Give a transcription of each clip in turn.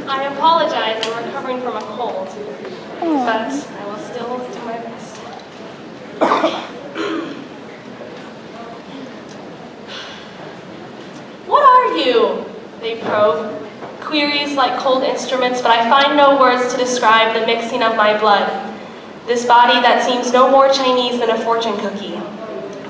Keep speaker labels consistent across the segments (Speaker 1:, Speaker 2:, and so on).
Speaker 1: I apologize, I'm recovering from a cold, but I will still do my best. What are you? They probe. Queries like cold instruments, but I find no words to describe the mixing of my blood. This body that seems no more Chinese than a fortune cookie.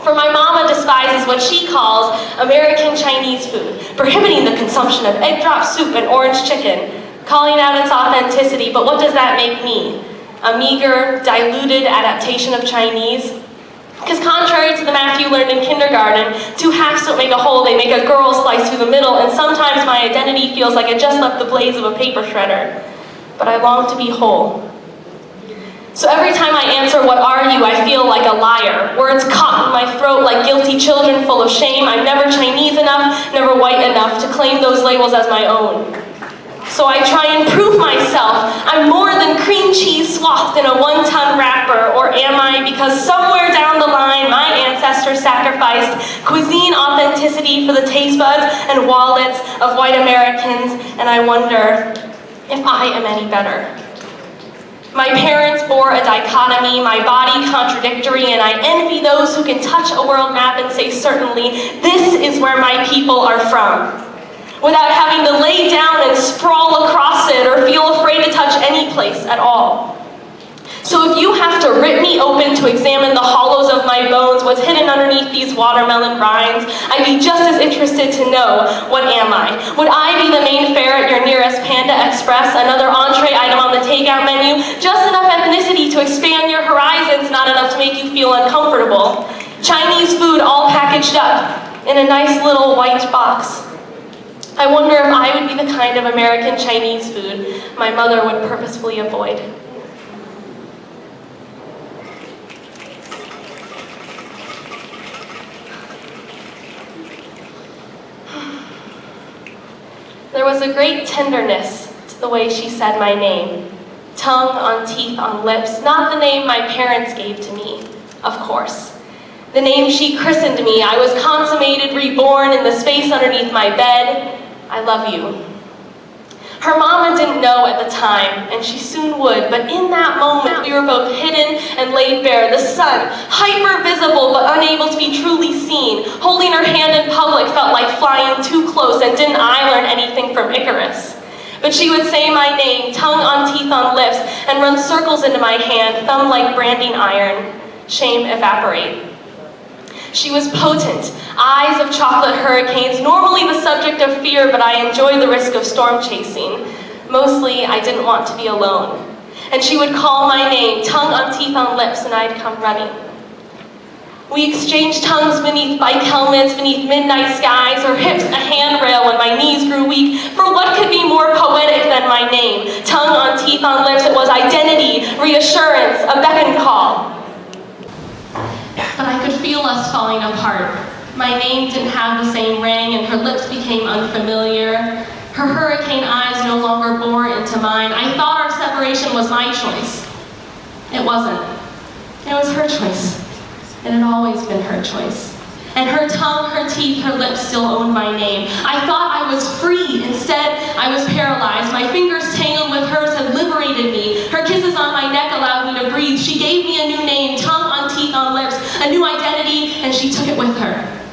Speaker 1: For my mama despises what she calls American Chinese food, prohibiting the consumption of egg drop soup and orange chicken, calling out its authenticity, but what does that make me? A meager, diluted adaptation of Chinese? Because contrary to the math you learned in kindergarten, two halves don't make a whole, they make a girl slice through the middle, and sometimes my identity feels like it just left the blaze of a paper shredder. But I long to be whole. So every time I answer, what are you, I feel like a liar. Words caught in my throat like guilty children full of shame. I'm never Chinese enough, never white enough to claim those labels as my own. So I try and prove myself. I'm more than cream cheese swathed in a one-ton wrapper, or am I? Because somewhere down the line, my ancestors sacrificed cuisine authenticity for the taste buds and wallets of white Americans, and I wonder if I am any better. My parents bore a dichotomy, my body contradictory, and I envy those who can touch a world map and say certainly, this is where my people are from, without having to lay down and sprawl across it or feel afraid to touch any place at all. So if you have to rip me open to examine the hollows of my bones, what's hidden underneath these watermelon rinds, I'd be just as interested to know, what am I? Would I be the main fare at your nearest Panda Express, another entree item on the takeout menu, just enough ethnicity to expand your horizons, not enough to make you feel uncomfortable? Chinese food all packaged up in a nice little white box. I wonder if I would be the kind of American Chinese food my mother would purposefully avoid. There was a great tenderness to the way she said my name. Tongue on teeth on lips, not the name my parents gave to me, of course. The name she christened me. I was consummated, reborn in the space underneath my bed. I love you. Her mama didn't know at the time, and she soon would, but in that moment we were both hidden and laid bare. The sun, hyper-visible but unable to be truly seen. Holding her hand in public felt like flying too close, and didn't I learn anything from Icarus? But she would say my name, tongue on teeth on lips, and run circles into my hand, thumb like branding iron. Shame evaporate. She was potent, eyes of chocolate hurricanes, normally the subject of fear, but I enjoyed the risk of storm chasing. Mostly, I didn't want to be alone. And she would call my name, tongue on teeth on lips, and I'd come running. We exchanged tongues beneath bike helmets, beneath midnight skies, her hips a handrail when my knees grew weak. For what could be more poetic than my name? Tongue on teeth on lips, it was identity, reassurance, a beckon call. But I could feel us falling apart. My name didn't have the same ring, and her lips became unfamiliar. Her hurricane eyes no longer bore into mine. I thought our separation was my choice. It wasn't. It was her choice. It had always been her choice. And her tongue, her teeth, her lips still owned my name. I thought I was free. Instead, I was paralyzed. My fingers tangled with hers had liberated me. Her kisses on my neck allowed me to breathe. She gave me a new name, tongue on teeth on lips, a new identity, and she took it with her.